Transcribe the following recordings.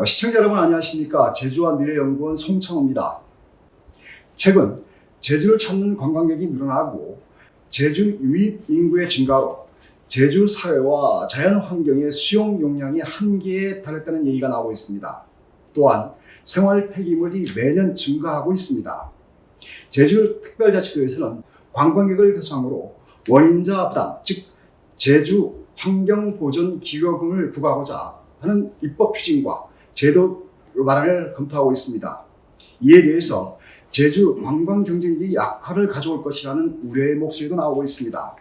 시청자 여러분 안녕하십니까. 제주와 미래연구원 송창호입니다. 최근 제주를 찾는 관광객이 늘어나고 제주 유입 인구의 증가로 제주 사회와 자연 환경의 수용 용량이 한계에 달했다는 얘기가 나오고 있습니다. 또한 생활 폐기물이 매년 증가하고 있습니다. 제주특별자치도에서는 관광객을 대상으로 원인자 부담, 즉 제주 환경보전기여금을 부과하고자 하는 입법 추진과 제도 마련을 검토하고 있습니다. 이에 대해서 제주 관광경제력이 약화를 가져올 것이라는 우려의 목소리도 나오고 있습니다.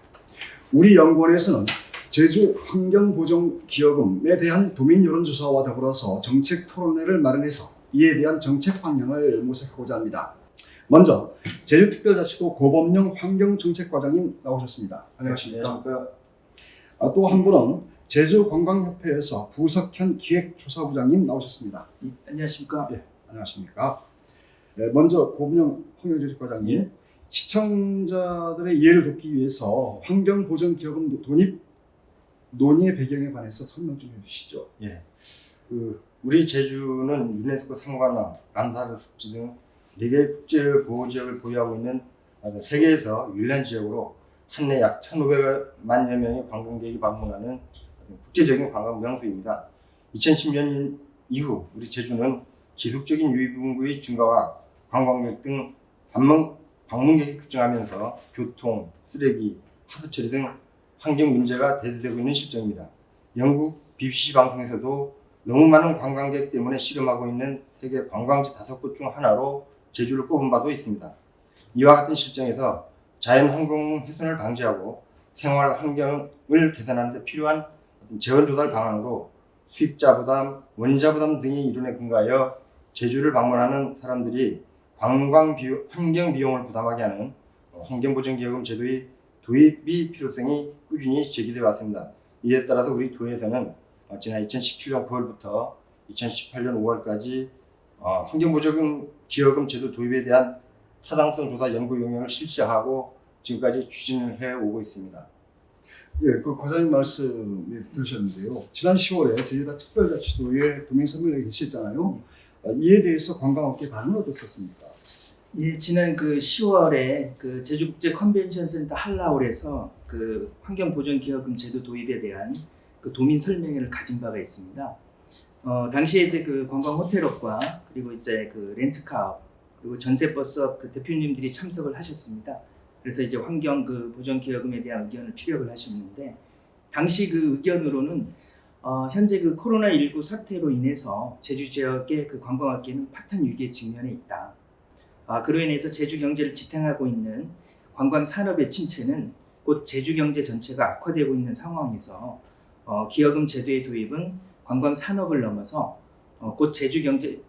우리 연구원에서는 제주 환경보전기여금에 대한 도민 여론조사와 더불어서 정책 토론회를 마련해서 이에 대한 정책 방향을 모색하고자 합니다. 먼저 제주특별자치도 고범영 환경정책과장님 나오셨습니다. 안녕하십니까? 또 한 분은 제주관광협회에서 부석현 기획조사부장님 나오셨습니다. 안녕하십니까? 네, 안녕하십니까? 네, 먼저 고범영 환경정책과장님, 예. 시청자들의 이해를 돕기 위해서 환경보전기여금 도입 논의의 배경에 관해서 설명 좀 해주시죠. 예. 우리 제주는 유네스코 상관왕, 람사르 습지 등 4개의 국제보호지역을 보유하고 있는 세계에서 유일한 지역으로 한 해 약 1,500만여 명의 관광객이 방문하는 국제적인 관광 명소입니다. 2010년 이후 우리 제주는 지속적인 유입 인구의 증가와 관광객 등 방문객이 급증하면서 교통, 쓰레기, 하수처리 등 환경 문제가 대두되고 있는 실정입니다. 영국 BBC 방송에서도 너무 많은 관광객 때문에 실험하고 있는 세계 관광지 5곳 중 하나로 제주를 꼽은 바도 있습니다. 이와 같은 실정에서 자연 환경 훼손을 방지하고 생활 환경을 개선하는 데 필요한 재원 조달 방안으로 수입자 부담, 원자 부담 등의 이론에 근거하여 제주를 방문하는 사람들이 관광 환경 비용을 부담하게 하는 환경보전기여금 제도의 도입이 필요성이 꾸준히 제기되어 왔습니다. 이에 따라서 우리 도에서는 지난 2017년 9월부터 2018년 5월까지 환경보전기여금 제도 도입에 대한 타당성 조사 연구 용역을 실시하고 지금까지 추진을 해오고 있습니다. 예, 그 과장님 말씀이 들으셨는데요. 지난 10월에 제주도 특별자치도에 도민 선명회에 계셨잖아요. 이에 대해서 관광업계 반응은 어떻습니까? 예, 지난 10월에 제주국제 컨벤션 센터 한라홀에서 환경보전기여금 제도 도입에 대한 도민 설명회를 가진 바가 있습니다. 당시에 이제 관광 호텔업과 그리고 이제 렌트카업 그리고 전세버스업 대표님들이 참석을 하셨습니다. 그래서 이제 환경 보전기여금에 대한 의견을 피력을 하셨는데 당시 의견으로는 현재 코로나19 사태로 인해서 제주 지역의 관광업계는 파탄 위기에 직면해 있다. 그로 인해서 제주 경제를 지탱하고 있는 관광 산업의 침체는 곧 제주 경제 전체가 악화되고 있는 상황에서 기여금 제도의 도입은 관광 산업을 넘어서 곧 제주 경제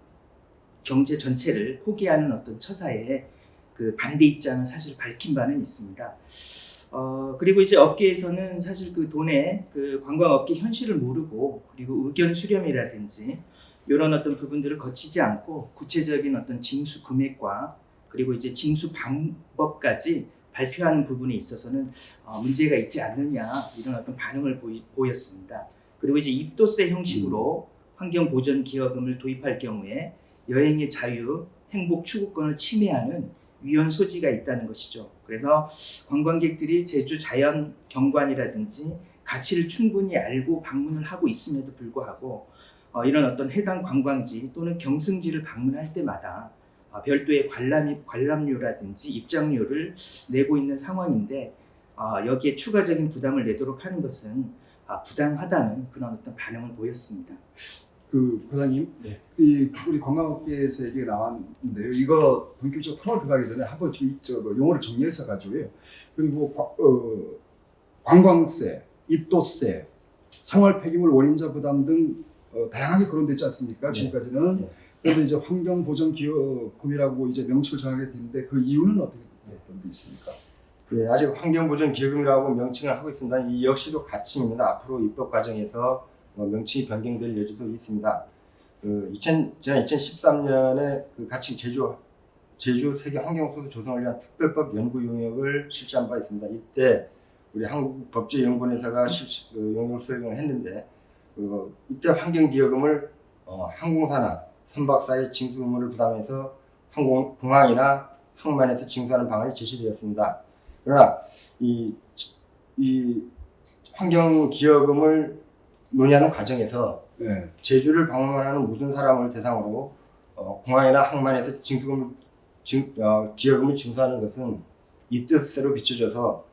전체를 포기하는 어떤 처사에 반대 입장을 사실 밝힌 바는 있습니다. 그리고 이제 업계에서는 사실 돈의 관광업계 현실을 모르고 그리고 의견 수렴이라든지 이런 어떤 부분들을 거치지 않고 구체적인 어떤 징수 금액과 그리고 이제 징수 방법까지 발표하는 부분에 있어서는 문제가 있지 않느냐 이런 어떤 반응을 보였습니다. 그리고 이제 입도세 형식으로 환경보전기여금을 도입할 경우에 여행의 자유, 행복 추구권을 침해하는 위헌 소지가 있다는 것이죠. 그래서 관광객들이 제주 자연 경관이라든지 가치를 충분히 알고 방문을 하고 있음에도 불구하고 이런 어떤 해당 관광지 또는 경승지를 방문할 때마다 별도의 관람료라든지 입장료를 내고 있는 상황인데 여기에 추가적인 부담을 내도록 하는 것은 부당하다는 그런 어떤 반응을 보였습니다. 과장님, 네. 우리 관광업계에서 얘기가 나왔는데요. 이거 본격적으로 토론을 들어가기 전에 한번 용어를 정리해서 가지고요. 그리고 관광세, 입도세, 생활 폐기물 원인자 부담 등 다양하게 거론되지 않습니까? 지금까지는. 네. 그런데 이제 환경보전기여금이라고 이제 명칭을 정하게 됐는데 그 이유는 어떻게 돼 있습니까? 네, 아직 환경보전기여금이라고 명칭을 하고 있습니다. 이 역시도 가칭입니다. 앞으로 입법 과정에서 명칭이 변경될 여지도 있습니다. 지난 2013년에 가칭 제주 세계 환경소득 조성을 위한 특별법 연구 용역을 실시한 바 있습니다. 이때 우리 한국법제연구원에서가 용역 수행을 했는데 이때 환경기여금을 항공사나 선박사의 징수 의무를 부담해서 공항이나 항만에서 징수하는 방안이 제시되었습니다. 그러나 이 환경기여금을 논의하는 과정에서 네. 제주를 방문하는 모든 사람을 대상으로 공항이나 항만에서 기여금을 징수하는 것은 입덧세로 비춰져서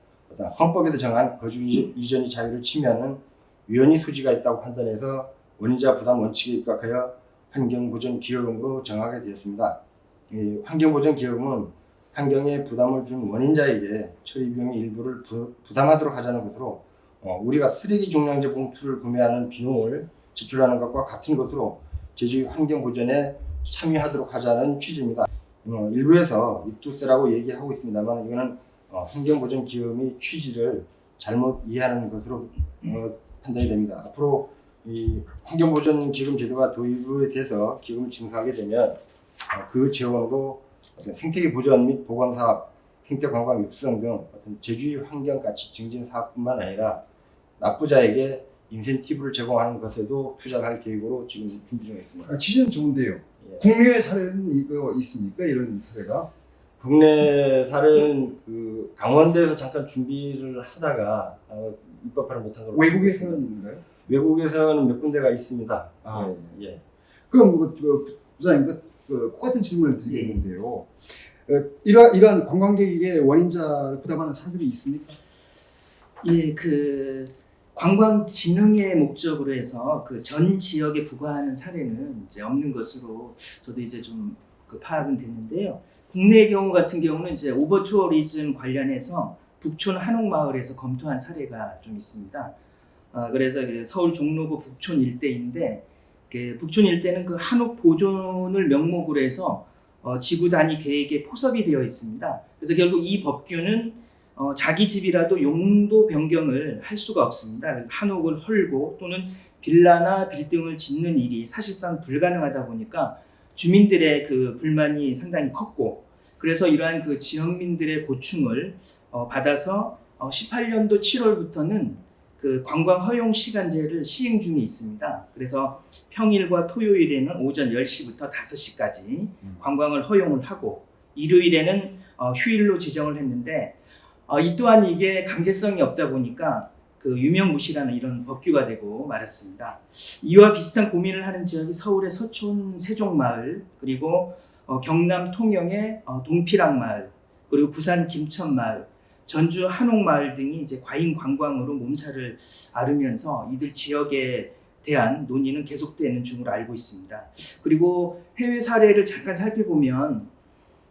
헌법에서 정한 거주 이전의 자유를 침해하는 위헌의 소지가 있다고 판단해서 원인자 부담 원칙에 입각하여 환경보전 기여금으로 정하게 되었습니다. 이 환경보전 기여금은 환경에 부담을 준 원인자에게 처리 비용의 일부를 부담하도록 하자는 것으로 우리가 쓰레기 종량제 봉투를 구매하는 비용을 지출하는 것과 같은 것으로 제주의 환경보전에 참여하도록 하자는 취지입니다. 일부에서 입도세라고 얘기하고 있습니다만 이거는 환경보전 기여금의 취지를 잘못 이해하는 것으로 판단이 됩니다. 앞으로 이 환경보전 기금 제도가 도입에 대해서 기금을 징수하게 되면 그 재원으로 생태계 보전 및 보건 사업, 생태 관광 육성 등 어떤 제주의 환경 가치 증진 사업뿐만 아니라 납부자에게 인센티브를 제공하는 것에도 투자를 할 계획으로 지금 준비 중에 있습니다. 취지는 좋은데요. 예. 국내의 사례는 이거 있습니까? 이런 사례가? 국내 사례는 그 강원도에서 잠깐 준비를 하다가 입법화를 못한 걸로. 외국에서는 있는가요? 외국에서는 몇 군데가 있습니다. 아. 예. 그럼 부장님 똑같은 질문을 드리겠는데요. 이러한 관광객에게 원인자를 부담하는 사람들이 있습니까? 예, 그 관광진흥의 목적으로 해서 그 전 지역에 부과하는 사례는 이제 없는 것으로 저도 이제 좀 파악은 됐는데요. 국내 경우 같은 경우는 이제 오버투어리즘 관련해서 북촌 한옥마을에서 검토한 사례가 좀 있습니다. 그래서 서울 종로구 북촌 일대인데 북촌 일대는 그 한옥 보존을 명목으로 해서 지구 단위 계획에 포섭이 되어 있습니다. 그래서 결국 이 법규는 자기 집이라도 용도 변경을 할 수가 없습니다. 그래서 한옥을 헐고 또는 빌라나 빌딩을 짓는 일이 사실상 불가능하다 보니까 주민들의 그 불만이 상당히 컸고, 그래서 이러한 그 지역민들의 고충을 받아서 18년도 7월부터는 그 관광 허용 시간제를 시행 중에 있습니다. 그래서 평일과 토요일에는 오전 10시부터 5시까지 관광을 허용을 하고, 일요일에는 휴일로 지정을 했는데 이 또한 이게 강제성이 없다 보니까 그 유명무실하는 이런 법규가 되고 말았습니다. 이와 비슷한 고민을 하는 지역이 서울의 서촌 세종마을, 그리고 경남 통영의 동피랑마을, 그리고 부산 김천마을, 전주 한옥마을 등이 이제 과잉 관광으로 몸살을 앓으면서 이들 지역에 대한 논의는 계속되는 중으로 알고 있습니다. 그리고 해외 사례를 잠깐 살펴보면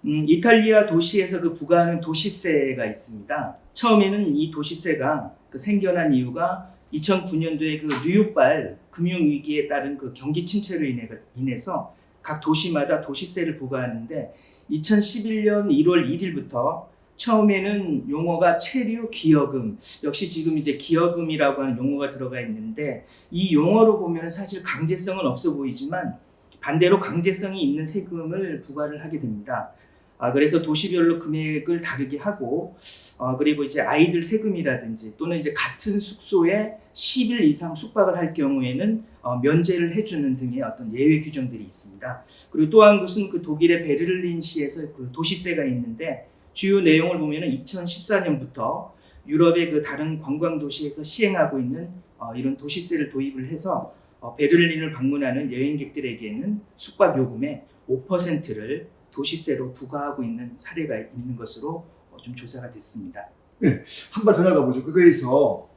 이탈리아 도시에서 그 부과하는 도시세가 있습니다. 처음에는 이 도시세가 생겨난 이유가 2009년도에 그 뉴욕발 금융위기에 따른 그 경기 침체로 인해서 각 도시마다 도시세를 부과하는데 2011년 1월 1일부터 처음에는 용어가 체류 기여금, 역시 지금 이제 기여금이라고 하는 용어가 들어가 있는데 이 용어로 보면 사실 강제성은 없어 보이지만 반대로 강제성이 있는 세금을 부과를 하게 됩니다. 그래서 도시별로 금액을 다르게 하고, 그리고 이제 아이들 세금이라든지 또는 이제 같은 숙소에 10일 이상 숙박을 할 경우에는 면제를 해주는 등의 어떤 예외 규정들이 있습니다. 그리고 또 한 곳은 그 독일의 베를린시에서 그 도시세가 있는데 주요 내용을 보면은 2014년부터 유럽의 그 다른 관광 도시에서 시행하고 있는 이런 도시세를 도입을 해서 베를린을 방문하는 여행객들에게는 숙박 요금의 5%를 도시세로 부과하고 있는 사례가 있는 것으로 좀 조사가 됐습니다. 네, 한 발 더 나가보죠. 그거에서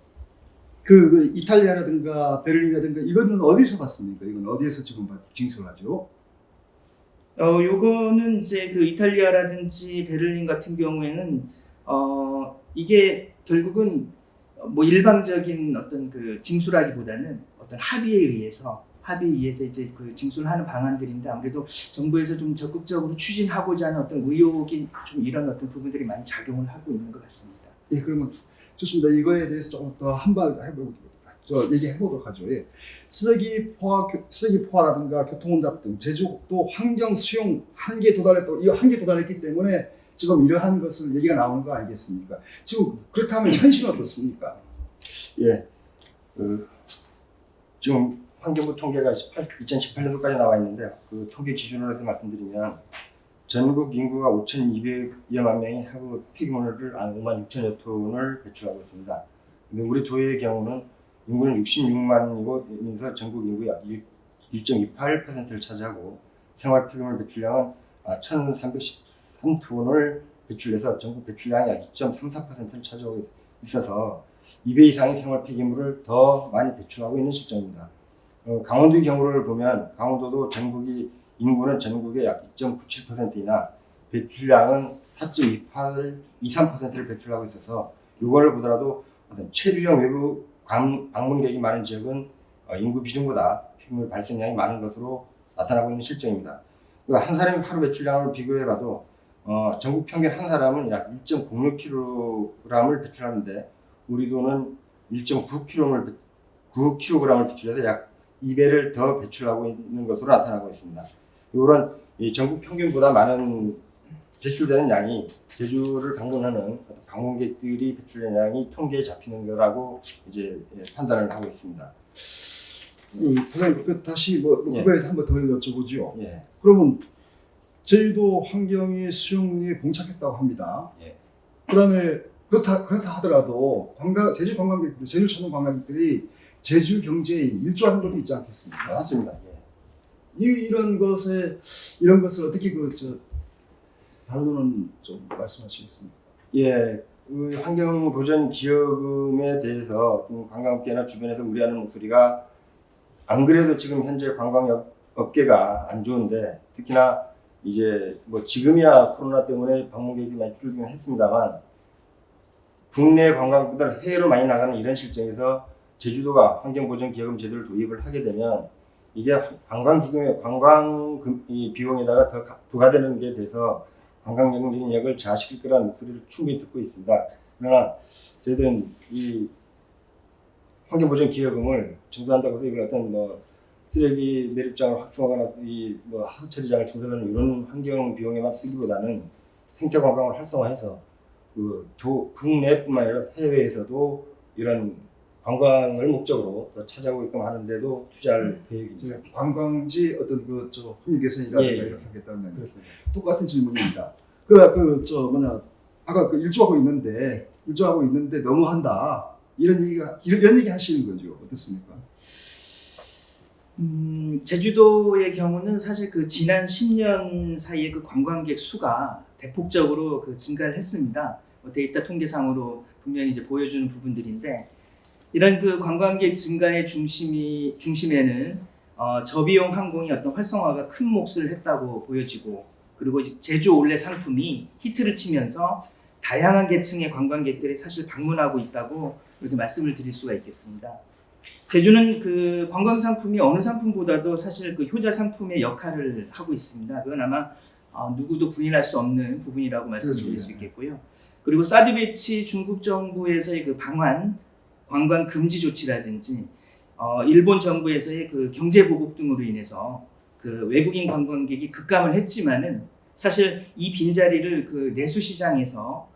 그 이탈리아라든가 베를린이라든가 이거는 어디서 봤습니까? 이건 어디에서 지금 징수를 하죠? 요거는 이제 그 이탈리아라든지 베를린 같은 경우에는 이게 결국은 뭐 일방적인 어떤 그 징수라기보다는 어떤 합의에 의해서 이제 그 징수를 하는 방안들인데 아무래도 정부에서 좀 적극적으로 추진하고자 하는 어떤 의욕이 좀 이런 어떤 부분들이 많이 작용을 하고 있는 것 같습니다. 예, 그러면 좋습니다. 이거에 대해서 조금 더 한 발 얘기해보도록 하죠. 예. 쓰레기 포화라든가 교통혼잡 등 제주도 환경 수용 한계에 도달했기 때문에 지금 이러한 것을 얘기가 나오는 거 아니겠습니까? 지금 그렇다면 현실은 어떻습니까? 예, 지금 환경부 통계가 2018년도까지 나와 있는데 그 통계 기준으로 해서 말씀드리면 전국 인구가 5,200여만 명이 하루 폐기물을 56,000여 톤을 배출하고 있습니다. 근데 우리 도의 경우는 인구는 66만이고 전국 인구의 약 1.28%를 차지하고 생활 폐기물 배출량은 1,313톤을 배출해서 전국 배출량의 약 2.34%를 차지하고 있어서 2배 이상의 생활 폐기물을 더 많이 배출하고 있는 실정입니다. 강원도의 경우를 보면 강원도도 인구는 전국의 약 2.97%이나 배출량은 4.23%를 배출하고 있어서 이걸 보더라도 어떤 체류형 외부 방문객이 많은 지역은 인구 비중보다 폐기물 발생량이 많은 것으로 나타나고 있는 실정입니다. 한 사람의 하루 배출량을 비교해봐도 전국 평균 한 사람은 약 1.06kg을 배출하는데 우리 도는 1.9kg을 배출해서 약 2배를 더 배출하고 있는 것으로 나타나고 있습니다. 이런 전국 평균보다 많은 배출되는 양이 제주를 방문하는 방문객들이 배출되는 양이 통계에 잡히는 거라고 이제 판단을 하고 있습니다. 부장님, 다시 예. 그거에 한번 더 여쭤보죠. 예. 그러면 제주도 환경의 수용에 봉착했다고 합니다. 예. 그다음에 그렇다 하더라도 제주 관광객들, 제주 찾는 관광객들이 제주 경제에 일조하는 것도 있지 않겠습니까? 맞습니다. 예. 이런 것을 어떻게 다루는 좀 말씀하시겠습니까? 예, 환경보전기여금에 대해서 관광업계나 주변에서 우려하는 목소리가 안 그래도 지금 현재 관광업계가 안 좋은데 특히나 이제 지금이야 코로나 때문에 방문객이 많이 줄긴 했습니다만 국내 관광객보다 해외로 많이 나가는 이런 실정에서 제주도가 환경보전기여금 제도를 도입을 하게 되면 이게 관광 비용에다가 더 부과되는 게 돼서 관광 경쟁력을 저하시킬 거라는 목소리를 충분히 듣고 있습니다. 그러나 저희들은 이 환경보전기여금을 증수한다고 해서 이걸 어떤 쓰레기 매립장을 확충하거나 하수 처리장을 증설하는 이런 환경 비용에만 쓰기보다는 생태 관광을 활성화해서 국내뿐만 아니라 해외에서도 이런 관광을 목적으로 더 찾아오게끔 하는데도 투자할 계획입니다. 관광지 어떤 환경 개선이라든가 예. 이렇게 하겠다는 그렇습니다. 똑같은 질문입니다. 아까 일조하고 있는데 너무한다 이런 얘기 하시는 거죠. 어떻습니까? 제주도의 경우는 사실 지난 10년 사이에 관광객 수가 대폭적으로 증가를 했습니다. 데이터 통계상으로 분명히 이제 보여주는 부분들인데 이런 관광객 증가의 중심에는 저비용 항공의 어떤 활성화가 큰 몫을 했다고 보여지고 그리고 제주 올레 상품이 히트를 치면서 다양한 계층의 관광객들이 사실 방문하고 있다고 이렇게 말씀을 드릴 수가 있겠습니다. 제주는 관광 상품이 어느 상품보다도 사실 효자 상품의 역할을 하고 있습니다. 그건 아마 누구도 부인할 수 없는 부분이라고 말씀드릴 수 있겠고요. 그리고 사드 배치 중국 정부에서의 방한 관광 금지 조치라든지 일본 정부에서의 경제 보복 등으로 인해서 외국인 관광객이 급감을 했지만은 사실 이 빈자리를 내수 시장에서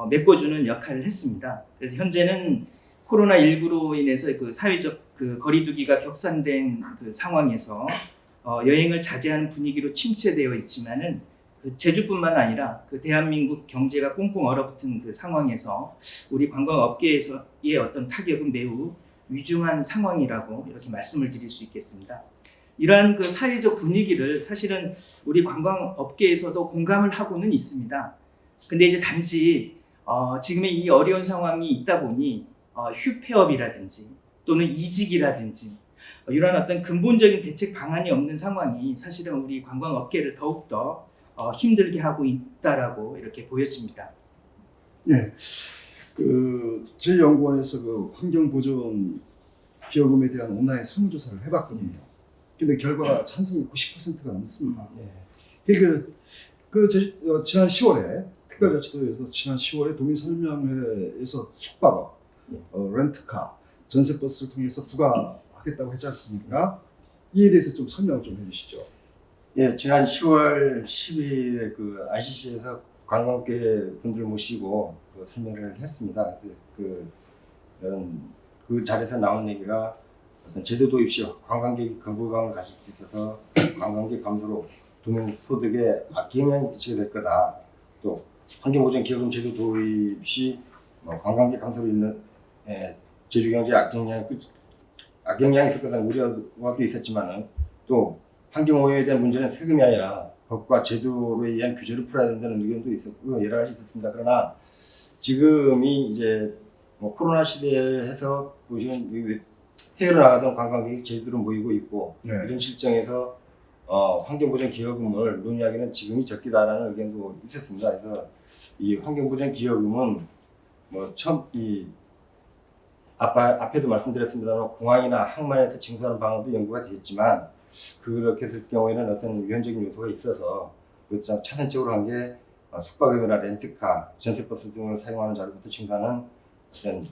메꿔주는 역할을 했습니다. 그래서 현재는 코로나19로 인해서 사회적 거리두기가 격상된 상황에서 여행을 자제하는 분위기로 침체되어 있지만은 제주뿐만 아니라 대한민국 경제가 꽁꽁 얼어붙은 상황에서 우리 관광업계에서의 어떤 타격은 매우 위중한 상황이라고 이렇게 말씀을 드릴 수 있겠습니다. 이러한 사회적 분위기를 사실은 우리 관광업계에서도 공감을 하고는 있습니다. 근데 이제 단지 지금의 이 어려운 상황이 있다 보니 휴폐업이라든지 또는 이직이라든지 이러한 어떤 근본적인 대책 방안이 없는 상황이 사실은 우리 관광업계를 더욱더 힘들게 하고 있다라고 이렇게 보여집니다. 예, 저희 연구원에서 환경보전 기여금에 대한 온라인 설문조사를 해봤거든요. 근데 결과가 찬성이 90%가 넘습니다. 지난 10월에 특별자치도에서 지난 10월에 도민 설명회에서 숙박업, 렌트카, 전세버스를 통해서 부과하겠다고 했지 않습니까? 이에 대해서 좀 설명을 좀 해주시죠. 예, 지난 10월 10일에 ICC에서 관광업계 분들 모시고 설명을 했습니다. 그 자리에서 나온 얘기가 어떤 제도 도입 시 관광객이 거부감을 가질 수 있어서 관광객 감소로 도민 소득에 악영향이 끼치게 될 거다. 또 환경보전기여금 제도 도입 시 관광객 감소로 인한 제주 경제에 악영향이 있을 거라는 우려가 또 있었지만은 또 환경오염에 대한 문제는 세금이 아니라 법과 제도로 의한 규제를 풀어야 된다는 의견도 있었고 여러 가지 있었습니다. 그러나 지금이 이제 코로나 시대를 해서 보시면 해외로 나가던 관광객이 제주도로 모이고 있고 네. 이런 실정에서 환경보전기여금을 논의하기는 지금이 적기다라는 의견도 있었습니다. 그래서 이 환경보전기여금은 처음 앞에도 말씀드렸습니다만 공항이나 항만에서 징수하는 방안도 연구가 됐지만 그렇게 했을 경우에는 어떤 위헌적인 요소가 있어서 그것을 차선책으로 한 게 숙박업이나 렌트카, 전세버스 등을 사용하는 자료부터 징수하는 어떤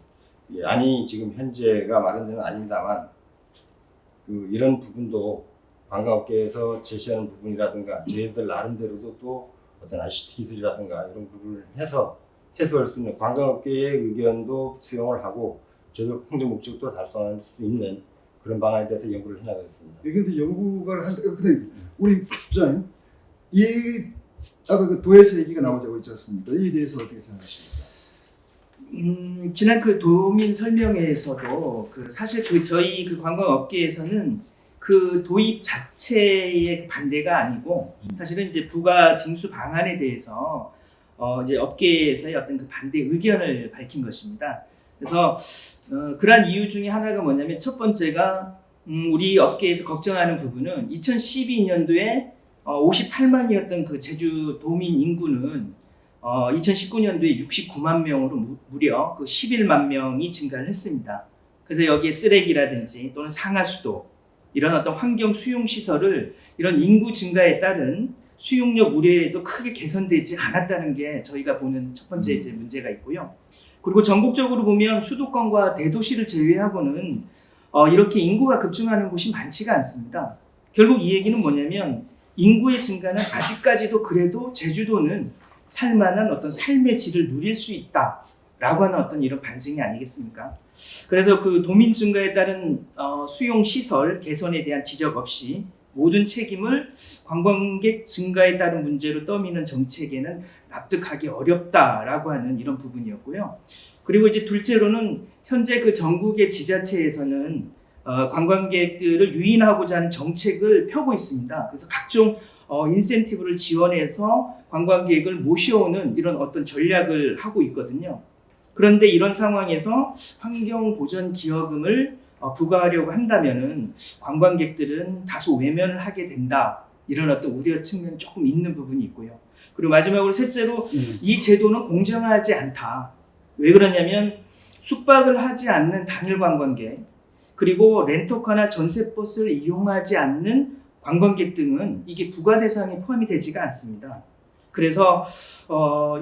안이 지금 현재가 마련되는 아닙니다만 이런 부분도 관광업계에서 제시하는 부분이라든가 저희들 나름대로도 또 어떤 ICT 기술이라든가 이런 부분을 해서 해소할 수 있는 관광업계의 의견도 수용을 하고 저희들 행정 목적도 달성할 수 있는 그런 방안에 대해서 연구를 해나가겠습니다. 이게 근데 연구가 근데 우리 부장님 이 아까 그 도에서 얘기가 나오자고 있지 않습니까? 이에 대해서 어떻게 생각하십니까? 지난 그 도민 설명회에서도 사실 저희 관광업계에서는 그 도입 자체의 반대가 아니고 사실은 이제 부가 징수 방안에 대해서 이제 업계에서의 어떤 그 반대 의견을 밝힌 것입니다. 그래서 그러한 이유 중에 하나가 뭐냐면 첫 번째가 우리 업계에서 걱정하는 부분은 2012년도에 58만이었던 그 제주 도민 인구는 2019년도에 69만 명으로 무려 그 11만 명이 증가를 했습니다. 그래서 여기에 쓰레기라든지 또는 상하수도 이런 어떤 환경 수용 시설을 이런 인구 증가에 따른 수용력 우려에도 크게 개선되지 않았다는 게 저희가 보는 첫 번째 이제 문제가 있고요. 그리고 전국적으로 보면 수도권과 대도시를 제외하고는 이렇게 인구가 급증하는 곳이 많지가 않습니다. 결국 이 얘기는 뭐냐면 인구의 증가는 아직까지도 그래도 제주도는 살만한 어떤 삶의 질을 누릴 수 있다라고 하는 어떤 이런 반증이 아니겠습니까? 그래서 그 도민 증가에 따른 수용 시설 개선에 대한 지적 없이 모든 책임을 관광객 증가에 따른 문제로 떠미는 정책에는 납득하기 어렵다라고 하는 이런 부분이었고요. 그리고 이제 둘째로는 현재 그 전국의 지자체에서는 관광객들을 유인하고자 하는 정책을 펴고 있습니다. 그래서 각종 인센티브를 지원해서 관광객을 모셔오는 이런 어떤 전략을 하고 있거든요. 그런데 이런 상황에서 환경보전기여금을 부과하려고 한다면은 관광객들은 다소 외면을 하게 된다. 이런 어떤 우려 측면 조금 있는 부분이 있고요. 그리고 마지막으로 셋째로 이 제도는 공정하지 않다. 왜 그러냐면 숙박을 하지 않는 단일 관광객 그리고 렌터카나 전세버스를 이용하지 않는 관광객 등은 이게 부과 대상에 포함이 되지가 않습니다. 그래서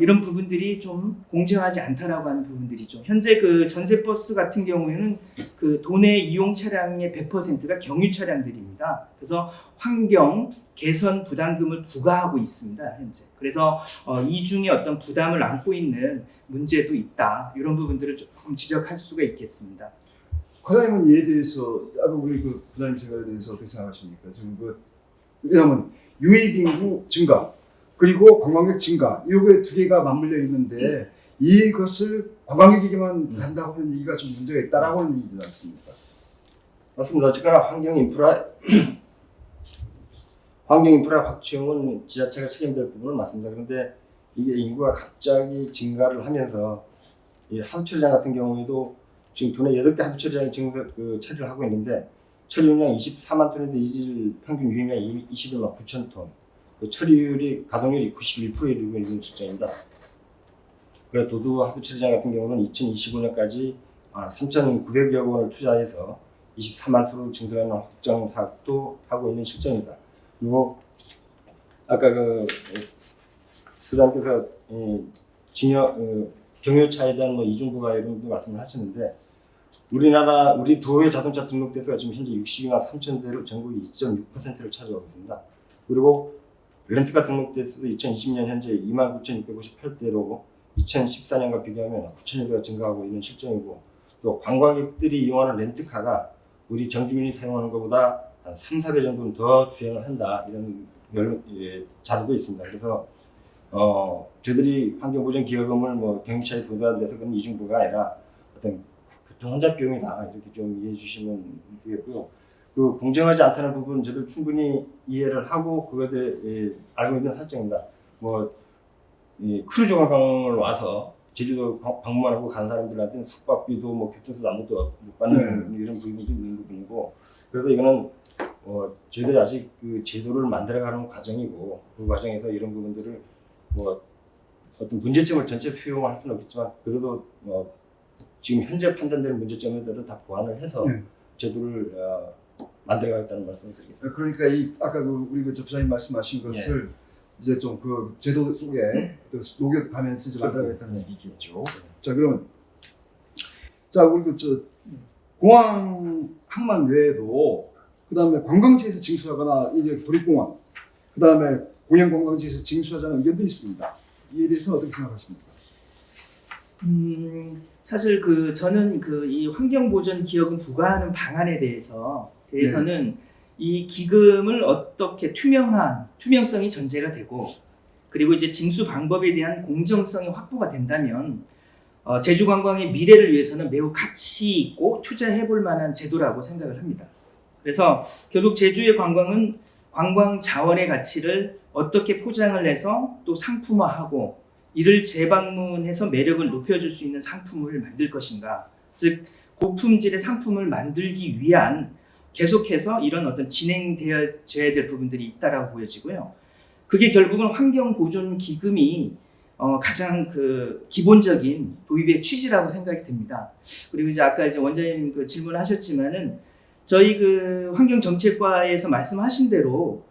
이런 부분들이 좀 공정하지 않다라고 하는 부분들이죠. 현재 그 전세버스 같은 경우에는 그 도내 이용 차량의 100%가 경유 차량들입니다. 그래서 환경 개선 부담금을 부과하고 있습니다, 현재. 그래서 이중에 어떤 부담을 안고 있는 문제도 있다. 이런 부분들을 조금 지적할 수가 있겠습니다. 과장님은 이에 대해서 아까 우리 그 부장님 생각에 대해서 어떻게 생각하십니까? 지금 왜냐하면 유입 인구 증가 그리고 관광객 증가 이게 두 개가 맞물려 있는데 이것을 관광객에게만 한다고 하는 얘기가 좀 문제가 있다라고 하는 얘기지 않습니까? 맞습니다. 어쨌거나 환경인프라 확충은 지자체가 책임질 부분은 맞습니다. 그런데 이게 인구가 갑자기 증가를 하면서 이 하수처리장 같은 경우에도 지금 도내 8개 하수처리장이 지금 처리를 하고 있는데 처리용량 24만 톤인데 이질 평균 유입량이 21만 9천 톤. 그 처리율이 가동률이 91%에 이르고 있는 실정입니다. 그래 도두 하수처리장 같은 경우는 2025년까지 3,900여 원을 투자해서 24만 톤으로 증설하는 확정 사업도 하고 있는 실정입니다. 그리고 아까 수장께서 경유차에 대한 이중부가 이런 말씀을 하셨는데 우리 도의 자동차 등록 대수가 지금 현재 62만 3천 대로 전국의 2.6%를 차지하고 있습니다. 그리고 렌트카 등록 대수도 2020년 현재 29,658대로 2014년과 비교하면 9,000대가 증가하고 있는 실정이고 또 관광객들이 이용하는 렌트카가 우리 정주민이 사용하는 것보다 한 3, 4배 정도는 더 주행을 한다 이런 자료도 있습니다. 그래서 저희들이 환경보전기여금을 뭐 경유차에 도달한 데서 그런 이중부가 아니라 어떤 교통 혼잡 비용이다 이렇게 좀 이해해 주시면 되겠고요. 그 공정하지 않다는 부분 저도 충분히 이해를 하고 그것에 알고 있는 설정입니다. 뭐 크루즈 관광을 와서 제주도 방문하고 간 사람들한테는 숙박비도 뭐 교통비도 아무것도 못 받는 이런 부분도 있는 부분이고, 그래서 이거는 저희들이 아직 그 제도를 만들어가는 과정이고 그 과정에서 이런 부분들을 뭐 어떤 문제점을 전체 수용할 수는 없겠지만 그래도 지금 현재 판단되는 문제점들은 다 보완을 해서 제도를 만들어가겠다는 말씀을 드리겠습니다. 그러니까 아까 우리 그 부장님 말씀하신 것을 이제 좀 그 제도 속에 녹여가면서 이제 만들어가겠다는 얘기겠죠. 자, 그러면 우리 공항 항만 외에도 그다음에 관광지에서 징수하거나 이제 도립공원, 그다음에 공영 관광지에서 징수하자는 의견도 있습니다. 이에 대해서 어떻게 생각하십니까? 사실 저는 이 환경보전기여금 부과하는 방안에 대해서는 이 기금을 어떻게 투명성이 전제가 되고, 그리고 이제 징수 방법에 대한 공정성이 확보가 된다면 제주 관광의 미래를 위해서는 매우 가치 있고 투자해볼 만한 제도라고 생각을 합니다. 그래서 결국 제주의 관광은 관광 자원의 가치를 어떻게 포장을 해서 또 상품화하고 이를 재방문해서 매력을 높여줄 수 있는 상품을 만들 것인가, 즉 고품질의 상품을 만들기 위한 계속해서 이런 어떤 진행되어야 될 부분들이 있다라고 보여지고요. 그게 결국은 환경보존기금이 가장 기본적인 도입의 취지라고 생각이 듭니다. 그리고 이제 아까 이제 원장님 질문하셨지만은 저희 환경정책과에서 말씀하신 대로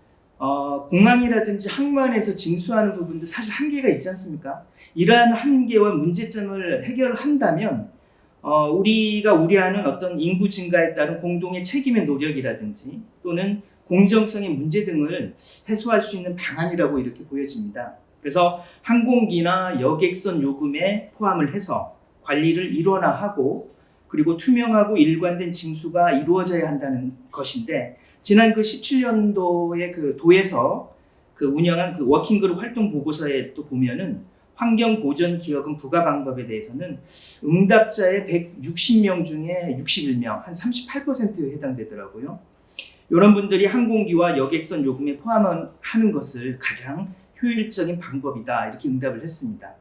공항이라든지 항만에서 징수하는 부분도 사실 한계가 있지 않습니까? 이러한 한계와 문제점을 해결한다면 우리가 우려하는 어떤 인구 증가에 따른 공동의 책임의 노력이라든지 또는 공정성의 문제 등을 해소할 수 있는 방안이라고 이렇게 보여집니다. 그래서 항공기나 여객선 요금에 포함을 해서 관리를 일원화하고 그리고 투명하고 일관된 징수가 이루어져야 한다는 것인데, 지난 17년도에 도에서 운영한 워킹그룹 활동 보고서에 또 보면은 환경보전기여금 부과 방법에 대해서는 응답자의 160명 중에 61명, 한 38%에 해당되더라고요. 이런 분들이 항공기와 여객선 요금에 포함하는 것을 가장 효율적인 방법이다 이렇게 응답을 했습니다.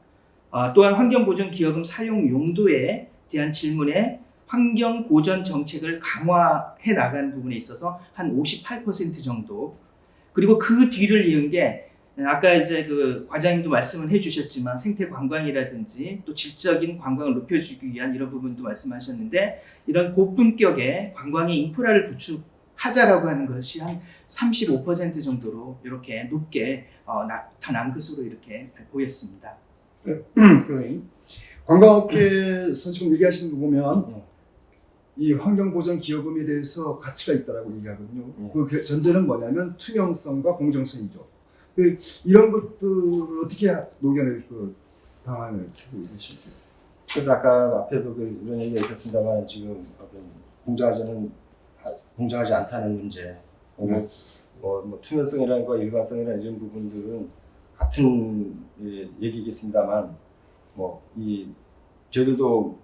또한 환경보전기여금 사용 용도에 대한 질문에 환경보전 정책을 강화해 나가는 부분에 있어서 한 58% 정도, 그리고 그 뒤를 이은 게 아까 이제 과장님도 말씀을 해주셨지만 생태 관광이라든지 또 질적인 관광을 높여주기 위한 이런 부분도 말씀하셨는데, 이런 고품격의 관광의 인프라를 구축하자라고 하는 것이 한 35% 정도로 이렇게 높게 나타난 것으로 이렇게 보였습니다. 관광업계에서 지금 얘기하시는 거 보면 이 환경보전기여금에 대해서 가치가 있다라고 얘기하거든요. 그 전제는 뭐냐면 투명성과 공정성이죠. 이런 것들을 어떻게 녹여낼 방안을 쓰고 계십니까? 그래서 아까 앞에서 이런 얘기가 있었습니다만 지금 어떤 공정하지 않다는 문제, 뭐 투명성이라는 거, 일관성이라는 이런 부분들은 같은 얘기겠습니다만, 저희들도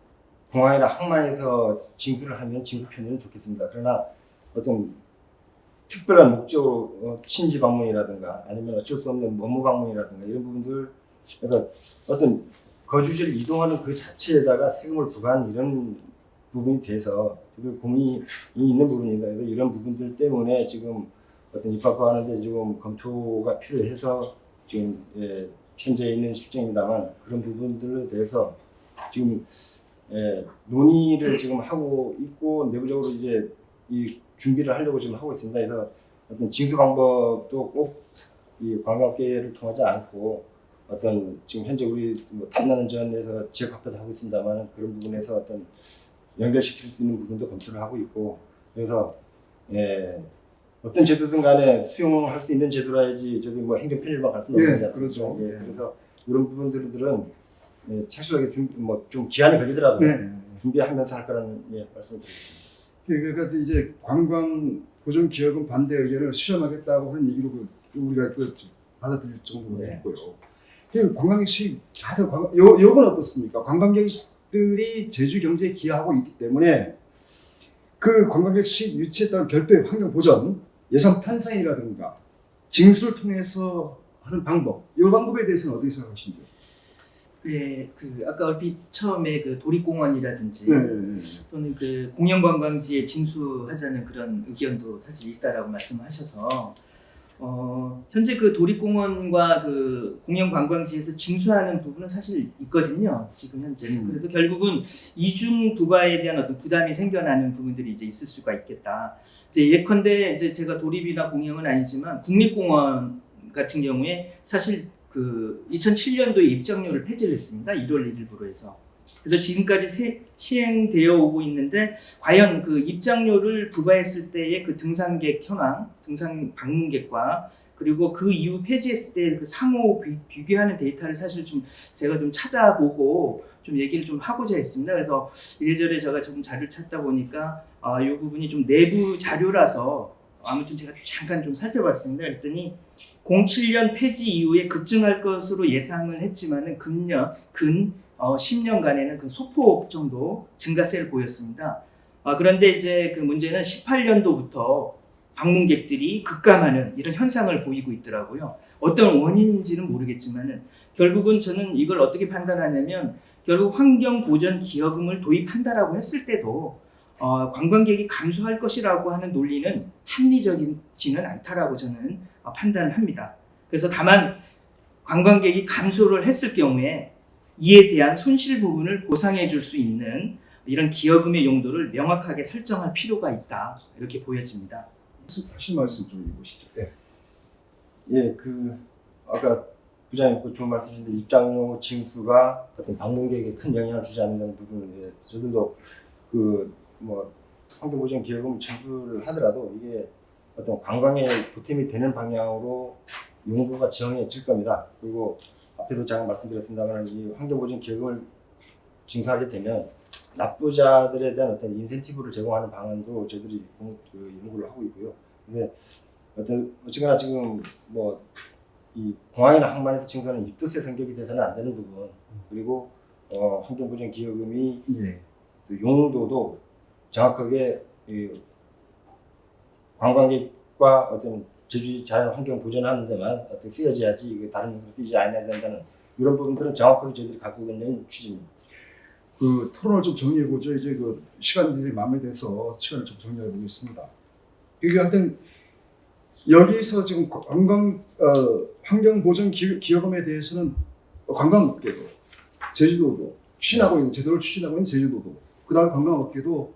공항이나 항만에서 징수를 하면 징수 편의는 좋겠습니다. 그러나 어떤 특별한 목적으로 친지 방문이라든가 아니면 어쩔 수 없는 업무 방문이라든가 이런 부분들, 그래서 어떤 거주지를 이동하는 그 자체에다가 세금을 부과하는 이런 부분이 돼서 고민이 있는 부분입니다. 그래서 이런 부분들 때문에 지금 어떤 입학하는데 지금 검토가 필요해서 지금 현재 있는 실정입니다만, 그런 부분들에 대해서 지금 논의를 지금 하고 있고 내부적으로 이제 이 준비를 하려고 지금 하고 있습니다. 그래서 어떤 징수 방법도 꼭 이 관광업계를 통하지 않고 어떤 지금 현재 우리 탐나는 전에서 지역 화폐도 하고 있습니다만, 그런 부분에서 어떤 연결시킬 수 있는 부분도 검토를 하고 있고, 그래서 어떤 제도든 간에 수용할 수 있는 제도라야지 저도 행정 편의만 갈 수는 없는 거죠. 그렇죠. 그래서 이런 부분들은 착실하게 좀 기한이 걸리더라도 준비하면서 할 거라는 말씀을 드리겠습니다. 그러니까 이제 관광 보존 기업은 반대 의견을 수렴하겠다고 하는 얘기로 우리가 받아들일 정도로 네. 됐고요. 그 관광객 수입 다들 요건 어떻습니까? 관광객들이 제주 경제에 기여하고 있기 때문에 그 관광객 수입 유치에 따른 별도의 환경 보전, 예산 편성이라든가 징수를 통해서 하는 방법, 이 방법에 대해서는 어떻게 생각하시는지요? 네, 그 아까 얼핏 처음에 그 도립공원이라든지 네. 또는 그 공영관광지에 징수하자는 그런 의견도 사실 있다라고 말씀하셔서 현재 그 도립공원과 그 공영관광지에서 징수하는 부분은 사실 있거든요. 지금 현재. 그래서 결국은 이중 부과에 대한 어떤 부담이 생겨나는 부분들이 이제 있을 수가 있겠다. 이제 예컨대 이제 제가 도립이나 공영은 아니지만 국립공원 같은 경우에 사실 그 2007년도에 입장료를 폐지를 했습니다. 1월 1일부로 해서. 그래서 지금까지 시행되어 오고 있는데 과연 그 입장료를 부과했을 때의 그 등산객 현황, 등산 방문객과 그리고 그 이후 폐지했을 때 그 상호 비교하는 데이터를 사실 좀 제가 좀 찾아보고 좀 얘기를 좀 하고자 했습니다. 그래서 이래저래 제가 좀 자료를 찾다 보니까 이 부분이 좀 내부 자료라서 아무튼 제가 잠깐 좀 살펴봤습니다. 그랬더니 07년 폐지 이후에 급증할 것으로 예상을 했지만은 근 10년간에는 그 소폭 정도 증가세를 보였습니다. 그런데 이제 그 문제는 18년도부터 방문객들이 급감하는 이런 현상을 보이고 있더라고요. 어떤 원인인지는 모르겠지만은 결국은 저는 이걸 어떻게 판단하냐면 결국 환경보전기여금을 도입한다라고 했을 때도 관광객이 감소할 것이라고 하는 논리는 합리적이지는 않다라고 저는 판단을 합니다. 그래서 다만 관광객이 감소를 했을 경우에 이에 대한 손실 부분을 보상해 줄 수 있는 이런 기여금의 용도를 명확하게 설정할 필요가 있다. 이렇게 보여집니다. 하신 말씀 좀 해보시죠. 네. 예, 그 아까 부장님 그 좋은 말씀이신데 입장료 징수가 어떤 방문객에게 큰 영향을 주지 않는다는 부분에 저들도 그 뭐 환경보전기여금 징수를 하더라도 이게 어떤 관광에 보탬이 되는 방향으로 용도가 정해질 겁니다. 그리고 앞에도 잠깐 말씀드렸습니다만 이 환경보전기여금을 징수하게 되면 납부자들에 대한 어떤 인센티브를 제공하는 방안도 저희들이 연구를 하고 있고요. 근데 어쨌거나 지금 뭐 이 공항이나 항만에서 징수하는 입도세 성격이 돼서는 안 되는 부분, 그리고 환경보전기여금이 네. 그 용도도 정확하게 관광객과 어떤 제주 자연 환경 보존하는 데만 어떻게 쓰여져야지 이게 다른 용도로 쓰이지 않아야 된다는 이런 부분들은 정확하게 저희들이 갖고 있는 취지입니다. 그 토론을 좀 정리해 보죠. 이제 그 시간들이 마무리돼서 시간을 좀 정리해 보겠습니다. 이게 하여튼 여기서 지금 환경보전 기여금에 대해서는 관광업계도 제주도도 추진하고 있는 제도를 추진하고 있는 제주도도 그다음 관광업계도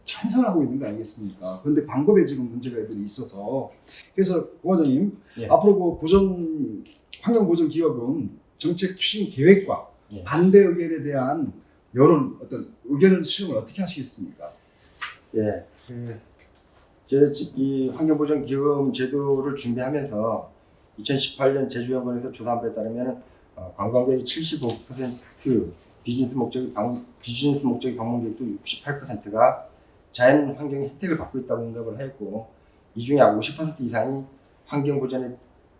찬성하고 있는 거 아니겠습니까? 그런데 방법에 지금 문제가 있어서 그래서 부과장님 예. 앞으로 그 환경보전기여금 정책 추진 계획과 예. 반대 의견에 대한 여론 어떤 의견을 수렴을 어떻게 하시겠습니까? 예, 제가 이 환경보전기여금 제도를 준비하면서 2018년 제주연구원에서 조사한 바에 따르면 관광객의 75%, 비즈니스 목적의 방문객도 68%가 자연 환경 혜택을 받고 있다고 응답을 했고, 이 중에 약 50% 이상이 환경 보전에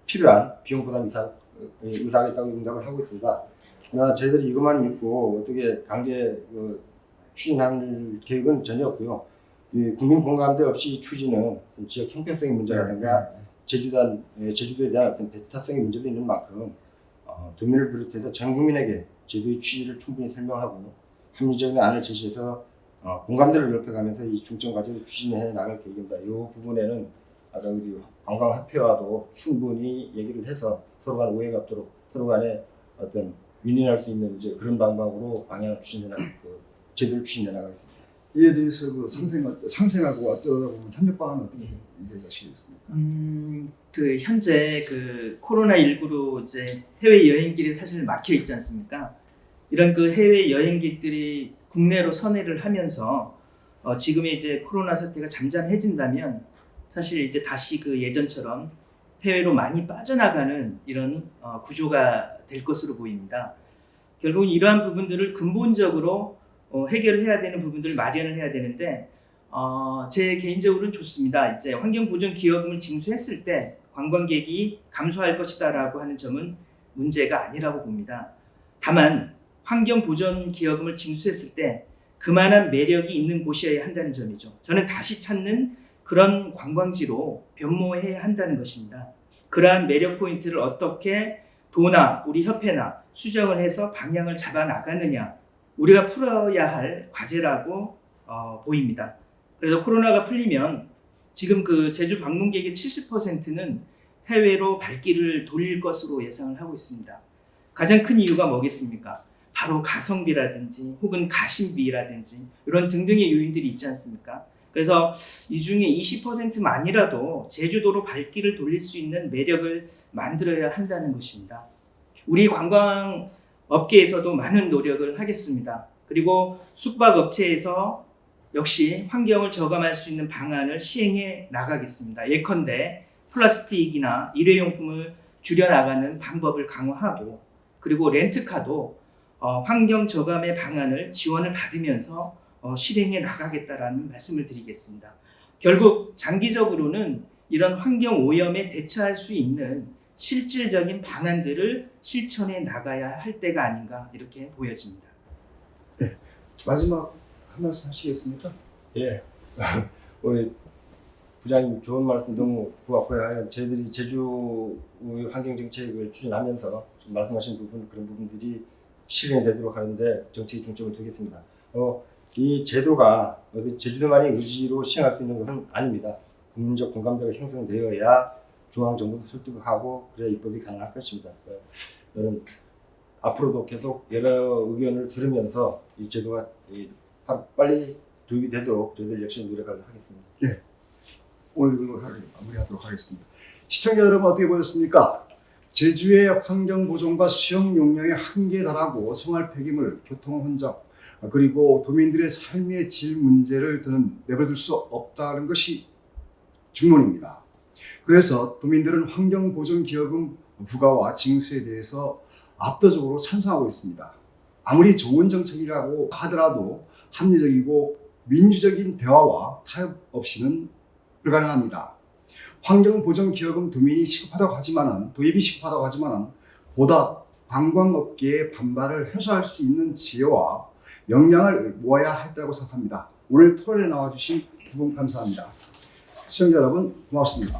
필요한 비용 부담 의사가 있다고 응답을 하고 있습니다. 저희들이 이것만 믿고 어떻게 강제 추진할 계획은 전혀 없고요. 국민 공감대 없이 추진은 지역 형평성의 문제라든가 제주도에 대한 어떤 배타성의 문제도 있는 만큼 도민을 비롯해서 전 국민에게 제도의 취지를 충분히 설명하고 합리적인 안을 제시해서 공감대를 넓혀가면서 이 중점 과제를 추진해 나갈 계획입니다. 이 부분에는 아까 우리 관광협회와도 충분히 얘기를 해서 서로 간 오해가 없도록 서로 간에 어떤 윈윈할 수 있는 이제 그런 방법으로 방향을 추진해 나갈 제도를 추진해 나가겠습니다. 이에 대해서 그 상생하고 어쩌다 보면 협력 방안은 어떻게 얘기하시겠습니까? 그 현재 그 코로나19로 이제 해외 여행길이 사실 막혀 있지 않습니까? 이런 그 해외 여행객들이 국내로 선회를 하면서 지금의 이제 코로나 사태가 잠잠해진다면 사실 이제 다시 그 예전처럼 해외로 많이 빠져나가는 이런 구조가 될 것으로 보입니다. 결국은 이러한 부분들을 근본적으로 해결을 해야 되는 부분들을 마련을 해야 되는데 제 개인적으로는 좋습니다. 이제 환경보전기여금을 징수했을 때 관광객이 감소할 것이다라고 하는 점은 문제가 아니라고 봅니다. 다만 환경보전기여금을 징수했을 때 그만한 매력이 있는 곳이어야 한다는 점이죠. 저는 다시 찾는 그런 관광지로 변모해야 한다는 것입니다. 그러한 매력 포인트를 어떻게 도나 우리 협회나 수정을 해서 방향을 잡아 나가느냐, 우리가 풀어야 할 과제라고 보입니다. 그래서 코로나가 풀리면 지금 그 제주 방문객의 70%는 해외로 발길을 돌릴 것으로 예상을 하고 있습니다. 가장 큰 이유가 뭐겠습니까? 바로 가성비라든지 혹은 가심비라든지 이런 등등의 요인들이 있지 않습니까? 그래서 이 중에 20%만이라도 제주도로 발길을 돌릴 수 있는 매력을 만들어야 한다는 것입니다. 우리 관광업계에서도 많은 노력을 하겠습니다. 그리고 숙박업체에서 역시 환경을 저감할 수 있는 방안을 시행해 나가겠습니다. 예컨대 플라스틱이나 일회용품을 줄여나가는 방법을 강화하고, 그리고 렌트카도 환경 저감의 방안을 지원을 받으면서 실행해 나가겠다라는 말씀을 드리겠습니다. 결국 장기적으로는 이런 환경 오염에 대처할 수 있는 실질적인 방안들을 실천해 나가야 할 때가 아닌가 이렇게 보여집니다. 마지막 한 말씀 하시겠습니까? 예. 우리 부장님 좋은 말씀 너무 고맙고요. 저희들이 제주 환경정책을 추진하면서 말씀하신 그런 부분들이 실현이 되도록 하는데 정책의 중점을 두겠습니다. 이 제도가 제주도만의 의지로 시행할 수 있는 것은 아닙니다. 국민적 공감대가 형성되어야 중앙정부도 설득하고 그래야 입법이 가능할 것입니다. 저는 앞으로도 계속 여러 의견을 들으면서 이 제도가 빨리 도입이 되도록 저희들 역시 노력을 하겠습니다. 오늘 이걸로 마무리하도록 하겠습니다. 시청자 여러분 어떻게 보셨습니까? 제주의 환경보존과 수용 용량의 한계에 달하고 생활 폐기물, 교통 혼잡, 그리고 도민들의 삶의 질 문제를 더는 내버려둘 수 없다는 것이 중론입니다. 그래서 도민들은 환경보존기여금 부과와 징수에 대해서 압도적으로 찬성하고 있습니다. 아무리 좋은 정책이라고 하더라도 합리적이고 민주적인 대화와 타협 없이는 불가능합니다. 환경보전기여금 도입이 시급하다고 하지만은 보다 관광업계의 반발을 해소할 수 있는 지혜와 역량을 모아야 할 때라고 생각합니다. 오늘 토론에 나와주신 두 분 감사합니다. 시청자 여러분 고맙습니다.